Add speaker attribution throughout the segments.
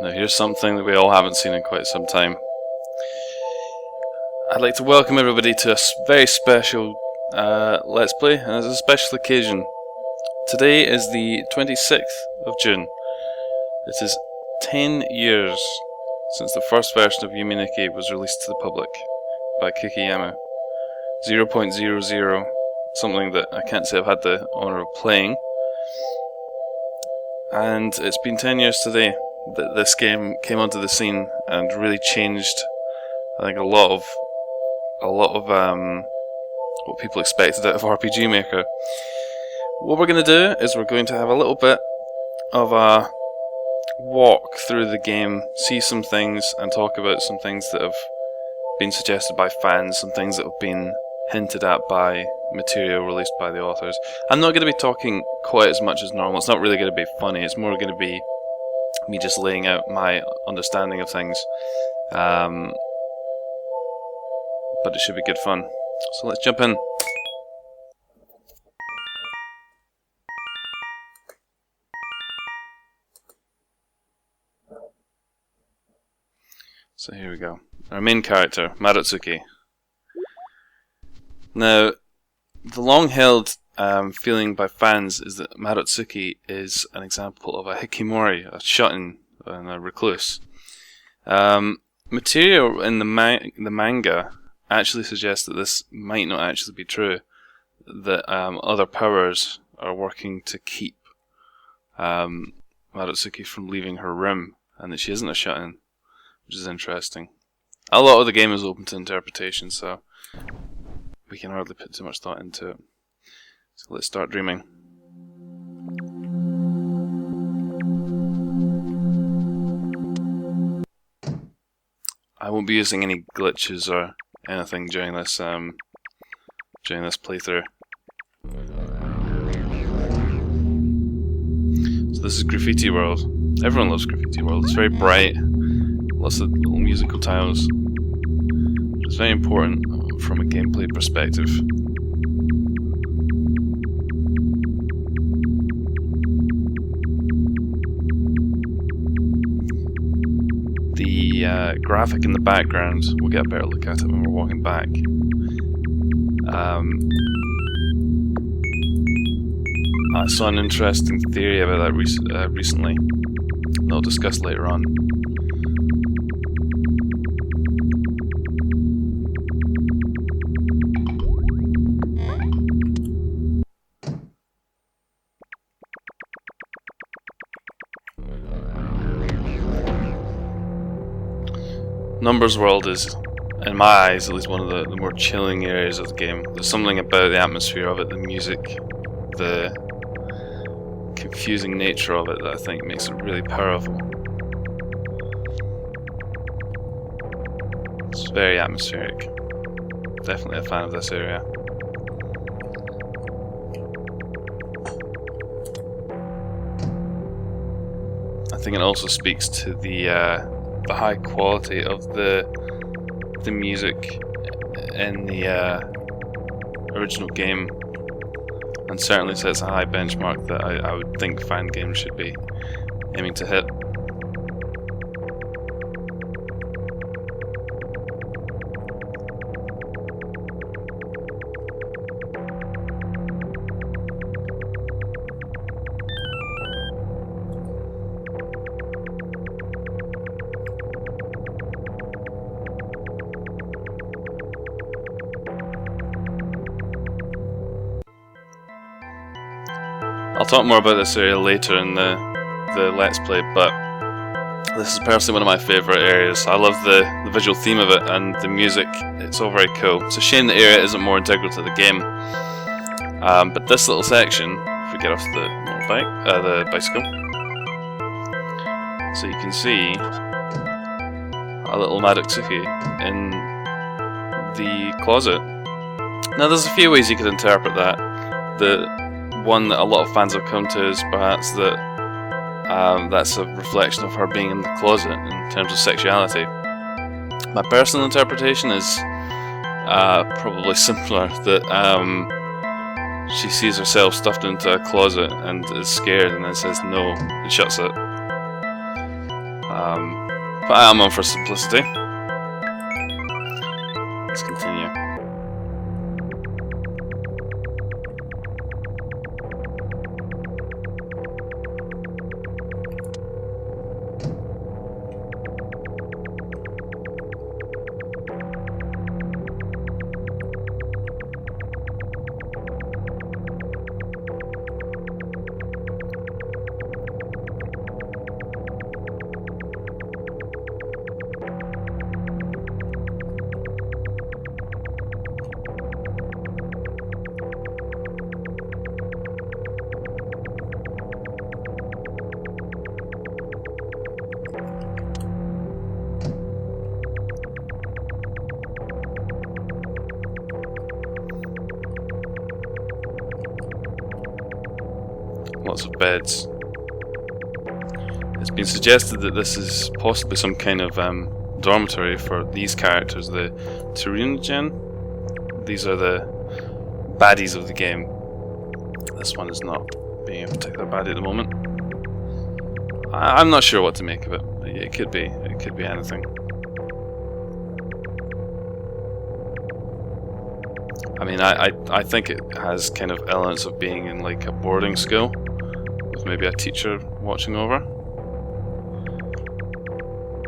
Speaker 1: Now here's something that we all haven't seen in quite some time. I'd like to welcome everybody to a very special Let's Play, and it's a special occasion. Today is the 26th of June. It is 10 years since the first version of Yume Nikki was released to the public by Kikiyama. 0.00, something that I can't say I've had the honour of playing. And it's been 10 years today that this game came onto the scene and really changed, I think, a lot of what people expected out of RPG Maker. What we're going to do is we're going to have a little bit of a walk through the game, see some things, and talk about some things that have been suggested by fans, some things that have been hinted at by material released by the authors. I'm not going to be talking quite as much as normal. It's not really going to be funny. It's more going to be me just laying out my understanding of things. But it should be good fun. So let's jump in. So here we go. Our main character, Marutsuki. Now, the long-held feeling by fans is that Marutsuki is an example of a hikimori, a shut-in, and a recluse. Material in the manga actually suggests that this might not actually be true, that other powers are working to keep Marutsuki from leaving her room, and that she isn't a shut-in, which is interesting. A lot of the game is open to interpretation, so we can hardly put too much thought into it. So let's start dreaming. I won't be using any glitches or anything during this playthrough. So this is Graffiti World. Everyone loves Graffiti World. It's very bright, lots of little musical tiles. It's very important from a gameplay perspective. The graphic in the background, we'll get a better look at it when we're walking back. I saw an interesting theory about that recently, that I'll discuss later on. Numbers World is, in my eyes, at least one of the more chilling areas of the game. There's something about the atmosphere of it, the music, the confusing nature of it that I think makes it really powerful. It's very atmospheric. Definitely a fan of this area. I think it also speaks to the high quality of the music in the original game, and certainly sets a high benchmark that I would think fan games should be aiming to hit. I'll talk more about this area later in the Let's Play, but this is personally one of my favourite areas. I love the visual theme of it and the music. It's all very cool. It's a shame the area isn't more integral to the game. But this little section, if we get off the bicycle, so you can see a little Marutsuki in the closet. Now there's a few ways you could interpret that. The one that a lot of fans have come to is perhaps that that's a reflection of her being in the closet in terms of sexuality. My personal interpretation is probably simpler, that she sees herself stuffed into a closet and is scared and then says no and shuts it. But I am on for simplicity. Let's continue. Lots of beds. It's been suggested that this is possibly some kind of dormitory for these characters, the syringe. These are the baddies of the game. This one is not being a particular baddie at the moment. I'm not sure what to make of it. It could be anything. I mean, I think it has kind of elements of being in like a boarding school with maybe a teacher watching over.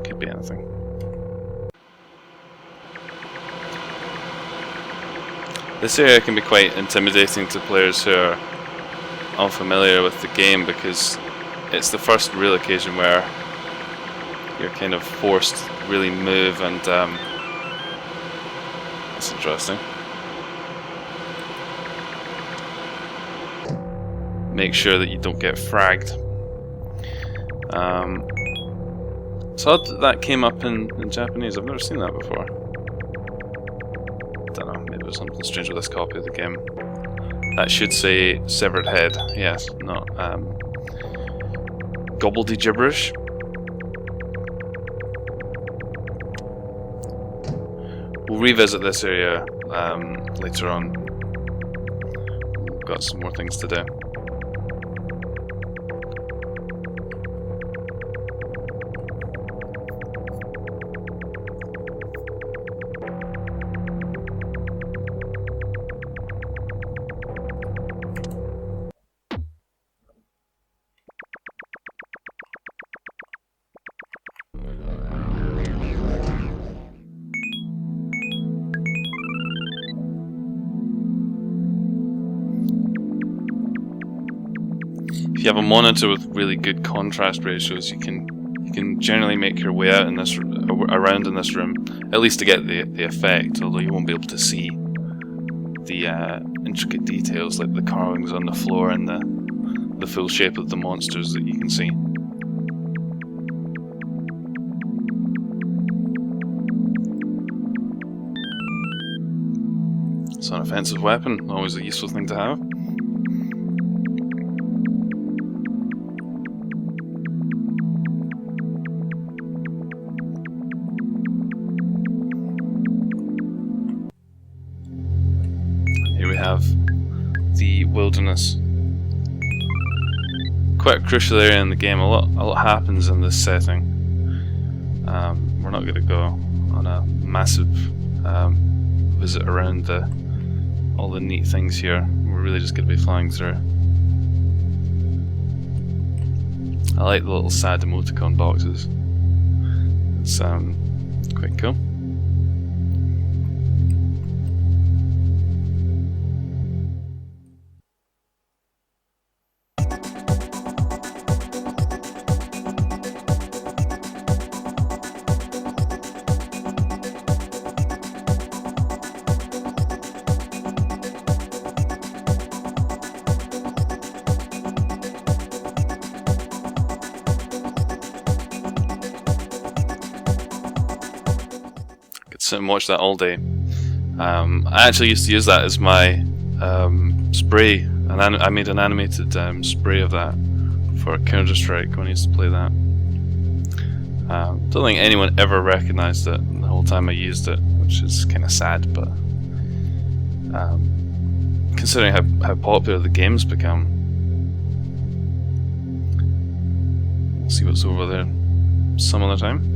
Speaker 1: Could be anything. This area can be quite intimidating to players who are unfamiliar with the game because it's the first real occasion where you're kind of forced to really move, and it's interesting. Make sure that you don't get fragged. It's odd that came up in Japanese. I've never seen that before. Don't know, maybe there's something strange with this copy of the game. That should say severed head, yes, not gobbledy gibberish. We'll revisit this area later on. We've got some more things to do. If you have a monitor with really good contrast ratios, you can generally make your way out in this around in this room, at least to get the effect. Although you won't be able to see the intricate details like the carvings on the floor and the full shape of the monsters that you can see. It's an offensive weapon, always a useful thing to have. Have the wilderness. Quite a crucial area in the game. A lot happens in this setting. We're not going to go on a massive visit around all the neat things here. We're really just going to be flying through. I like the little sad emoticon boxes. It's quite cool. Sit and watch that all day. I actually used to use that as my spray, and I made an animated spray of that for Counter-Strike when I used to play that. Don't think anyone ever recognised it the whole time I used it, which is kind of sad, but considering how popular the game's become. We'll see what's over there. some other time.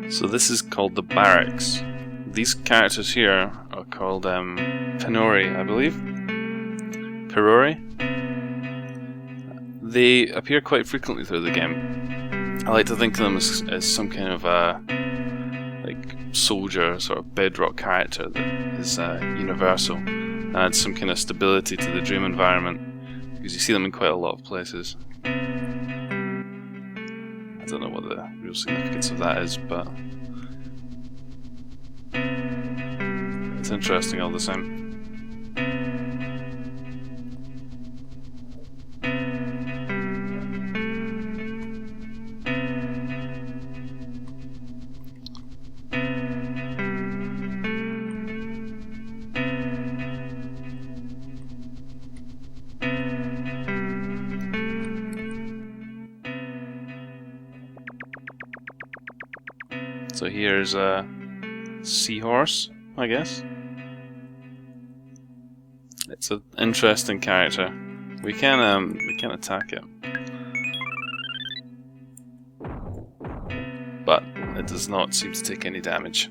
Speaker 1: So this is called the Barracks. These characters here are called Pinori, I believe. Pirori. They appear quite frequently through the game. I like to think of them as some kind of like soldier, sort of bedrock character that is universal and adds some kind of stability to the dream environment, because you see them in quite a lot of places. I don't know what the real significance of that is, but it's interesting all the same. So here's a seahorse, I guess. It's an interesting character. We can attack it, but it does not seem to take any damage.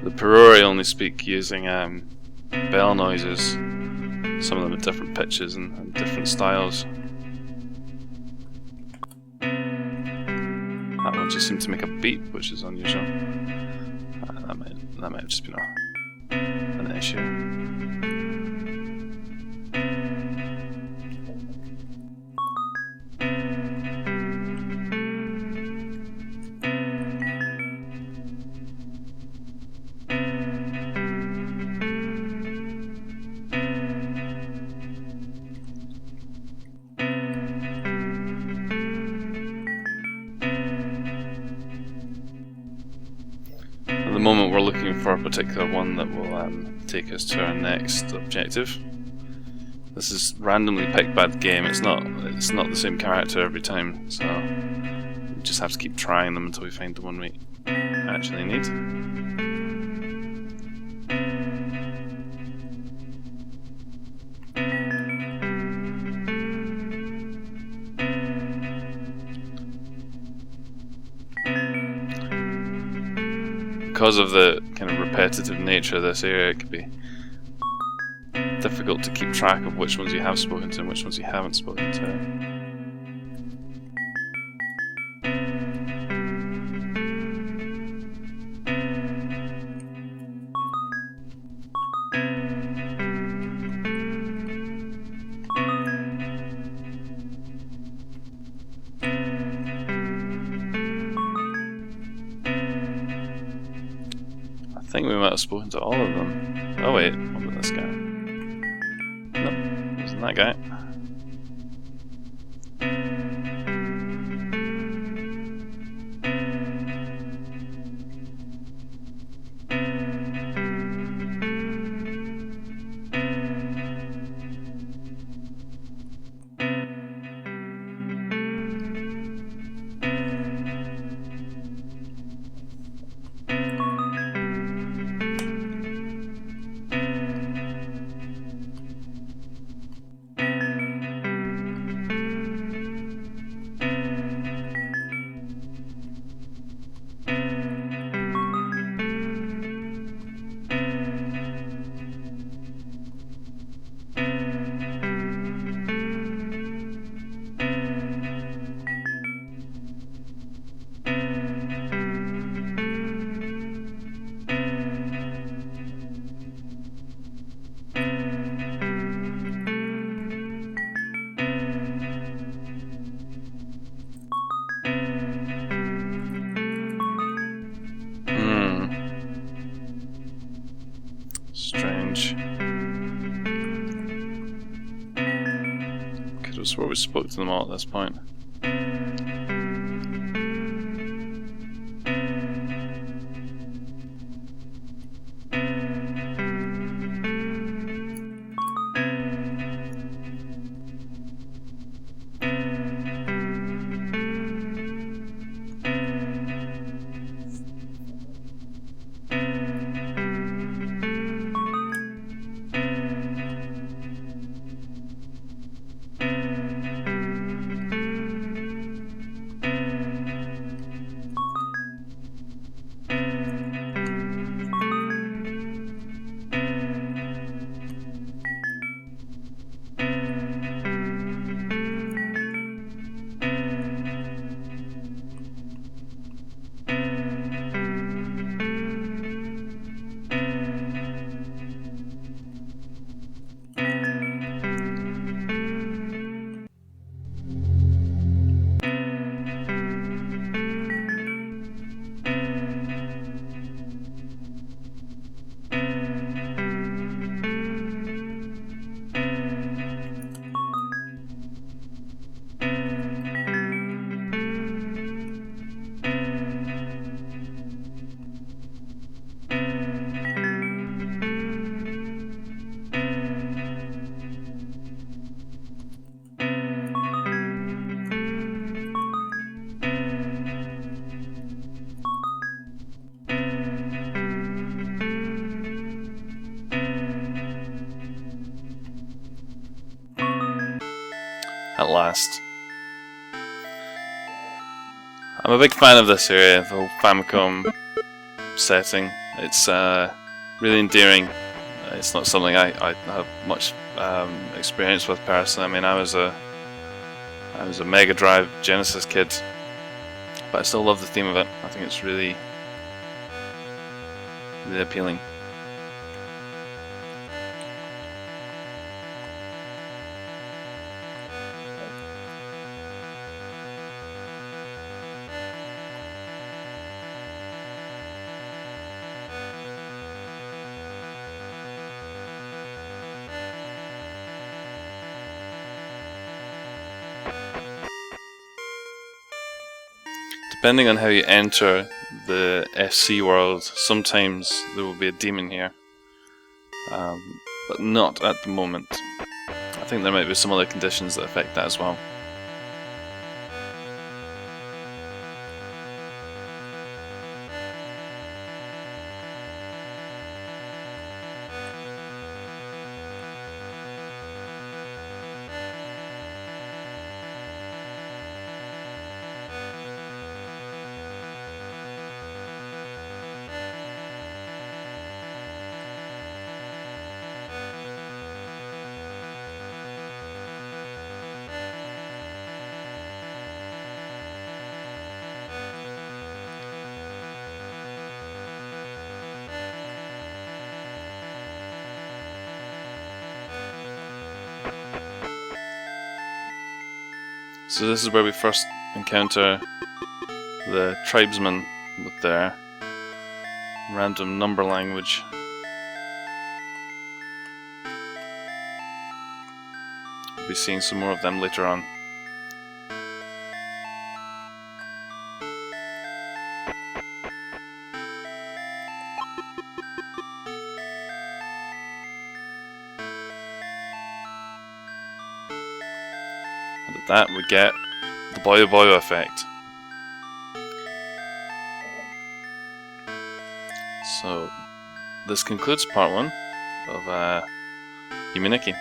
Speaker 1: The Pirori only speak using bell noises, some of them at different pitches and different styles. That one just seemed to make a beep, which is unusual. That might have just been an issue. At the moment we're looking for a particular one that will take us to our next objective. This is randomly picked by the game. It's not the same character every time, so we just have to keep trying them until we find the one we actually need. Because of the kind of repetitive nature of this area, it could be difficult to keep track of which ones you have spoken to and which ones you haven't spoken to. I think we might have spoken to all of them. Oh wait, what about this guy? Nope, wasn't that guy. Strange. Could have swore we spoke to them all at this point. At last. I'm a big fan of this area, the whole Famicom setting. It's really endearing. It's not something I have much experience with personally. I mean, I was a Mega Drive Genesis kid, but I still love the theme of it. I think it's really appealing. Depending on how you enter the FC world, sometimes there will be a demon here, but not at the moment. I think there might be some other conditions that affect that as well. So this is where we first encounter the Tribesmen with their random number language. We'll be seeing some more of them later on. And at that we get the Boyo Boyo effect. So this concludes part 1 of Yume Nikki.